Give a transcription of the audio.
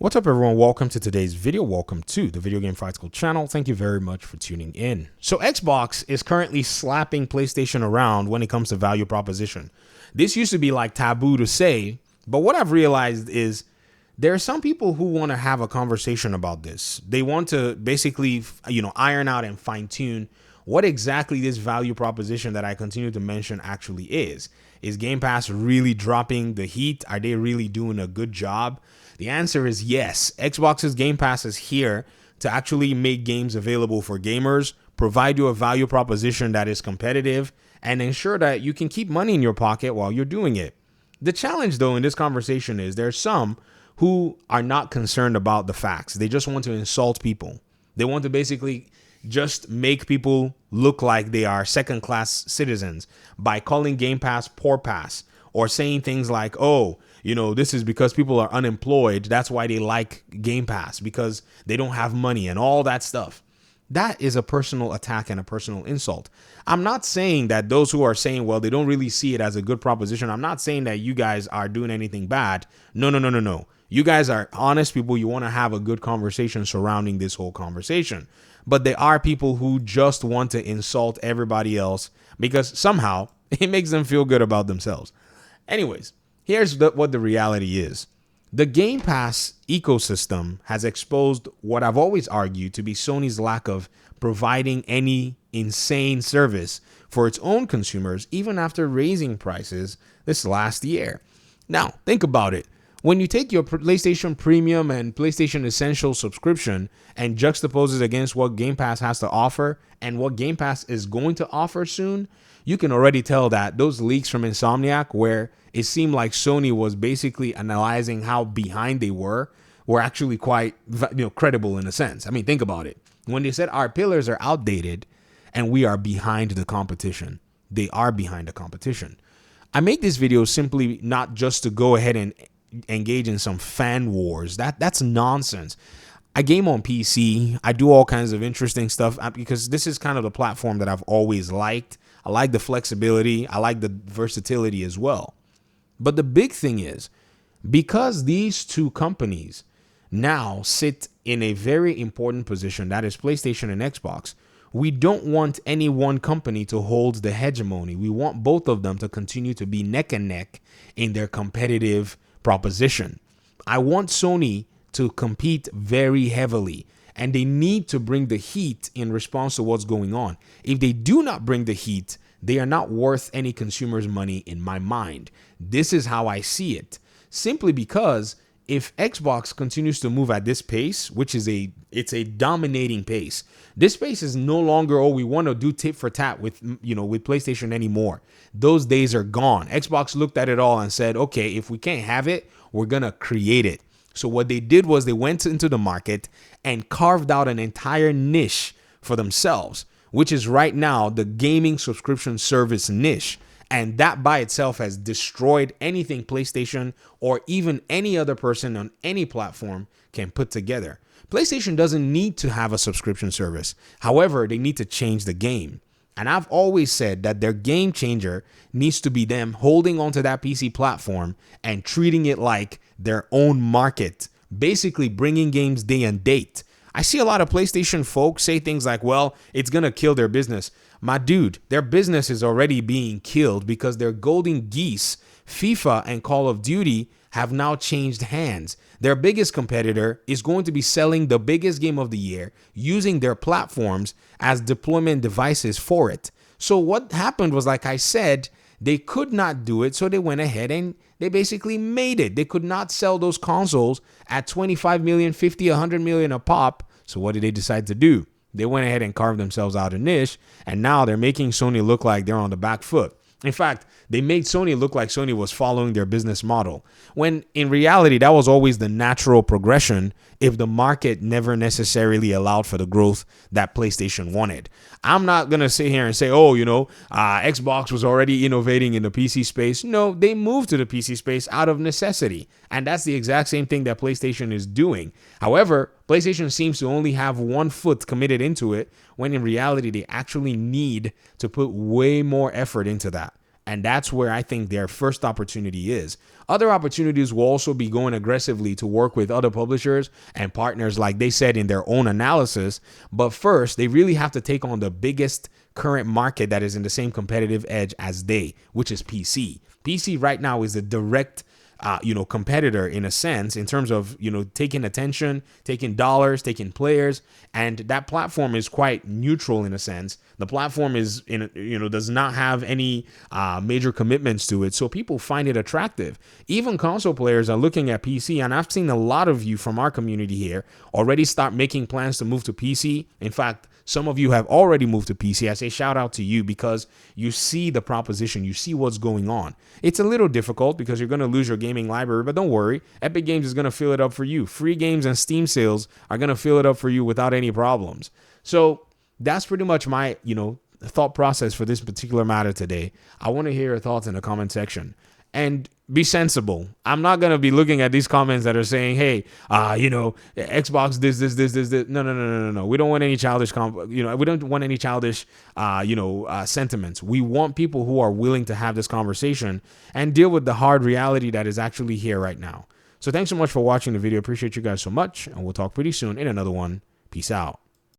What's up, everyone? Welcome to today's video. Welcome to the Video Game Practical channel. Thank you very much for tuning in. So Xbox is currently slapping PlayStation around when it comes to value proposition. This used to be like taboo to say, but what I've realized is there are some people who want to have a conversation about this. They want to basically, iron out and fine tune what exactly this value proposition that I continue to mention actually is. Is Game Pass really dropping the heat? Are they really doing a good job? The answer is yes. Xbox's Game Pass is here to actually make games available for gamers, provide you a value proposition that is competitive, and ensure that you can keep money in your pocket while you're doing it. The challenge, though, in this conversation is there's some who are not concerned about the facts. They just want to insult people. They want to basically just make people look like they are second-class citizens by calling Game Pass poor pass or saying things like, oh, this is because people are unemployed. That's why they like Game Pass, because they don't have money and all that stuff. That is a personal attack and a personal insult. I'm not saying that those who are saying, well, they don't really see it as a good proposition. I'm not saying that you guys are doing anything bad. No. You guys are honest people. You want to have a good conversation surrounding this whole conversation. But there are people who just want to insult everybody else because somehow it makes them feel good about themselves. Anyways, here's what the reality is. The Game Pass ecosystem has exposed what I've always argued to be Sony's lack of providing any insane service for its own consumers, even after raising prices this last year. Now, think about it. When you take your PlayStation Premium and PlayStation Essential subscription and juxtapose it against what Game Pass has to offer and what Game Pass is going to offer soon, you can already tell that those leaks from Insomniac, where it seemed like Sony was basically analyzing how behind they were actually quite credible in a sense. I mean, think about it. When they said our pillars are outdated and we are behind the competition, they are behind the competition. I make this video simply not just to go ahead and engage in some fan wars. That's nonsense. I game on PC. I do all kinds of interesting stuff because this is kind of the platform that I've always liked. I like the flexibility. I like the versatility as well. But the big thing is, because these two companies now sit in a very important position, that is PlayStation and Xbox, we don't want any one company to hold the hegemony. We want both of them to continue to be neck and neck in their competitive proposition. I want Sony to compete very heavily, and they need to bring the heat in response to what's going on. If they do not bring the heat, they are not worth any consumer's money in my mind. This is how I see it. Simply because if Xbox continues to move at this pace, which is it's a dominating pace, this pace is no longer, we want to do tit for tat with PlayStation anymore. Those days are gone. Xbox looked at it all and said, okay, if we can't have it, we're going to create it. So what they did was they went into the market and carved out an entire niche for themselves, which is right now the gaming subscription service niche. And that by itself has destroyed anything PlayStation or even any other person on any platform can put together. PlayStation doesn't need to have a subscription service. However, they need to change the game. And I've always said that their game changer needs to be them holding onto that PC platform and treating it like their own market, basically bringing games day and date. I see a lot of PlayStation folks say things like, well, it's going to kill their business. My dude, their business is already being killed because their golden geese, FIFA and Call of Duty, have now changed hands. Their biggest competitor is going to be selling the biggest game of the year, using their platforms as deployment devices for it. So what happened was, like I said, they could not do it, so they went ahead and they basically made it. They could not sell those consoles at 25 million, 50, 100 million a pop. So what did they decide to do? They went ahead and carved themselves out a niche, and now they're making Sony look like they're on the back foot. In fact, they made Sony look like Sony was following their business model, when in reality, that was always the natural progression if the market never necessarily allowed for the growth that PlayStation wanted. I'm not going to sit here and say, Xbox was already innovating in the PC space. No, they moved to the PC space out of necessity. And that's the exact same thing that PlayStation is doing. However, PlayStation seems to only have one foot committed into it, when in reality, they actually need to put way more effort into that. And that's where I think their first opportunity is. Other opportunities will also be going aggressively to work with other publishers and partners, like they said in their own analysis. But first, they really have to take on the biggest current market that is in the same competitive edge as they, which is PC. PC right now is a direct competitor in a sense, in terms of, taking attention, taking dollars, taking players. And that platform is quite neutral in a sense. The platform is does not have any major commitments to it. So people find it attractive. Even console players are looking at PC. And I've seen a lot of you from our community here already start making plans to move to PC. In fact, some of you have already moved to PC. I say shout out to you, because you see the proposition, you see what's going on. It's a little difficult because you're going to lose your gaming library, but don't worry. Epic Games is going to fill it up for you. Free games and Steam sales are going to fill it up for you without any problems. So that's pretty much my, thought process for this particular matter today. I want to hear your thoughts in the comment section. And be sensible. I'm not going to be looking at these comments that are saying, hey, Xbox, this. No. We don't want any childish, we don't want any childish, sentiments. We want people who are willing to have this conversation and deal with the hard reality that is actually here right now. So thanks so much for watching the video. Appreciate you guys so much. And we'll talk pretty soon in another one. Peace out.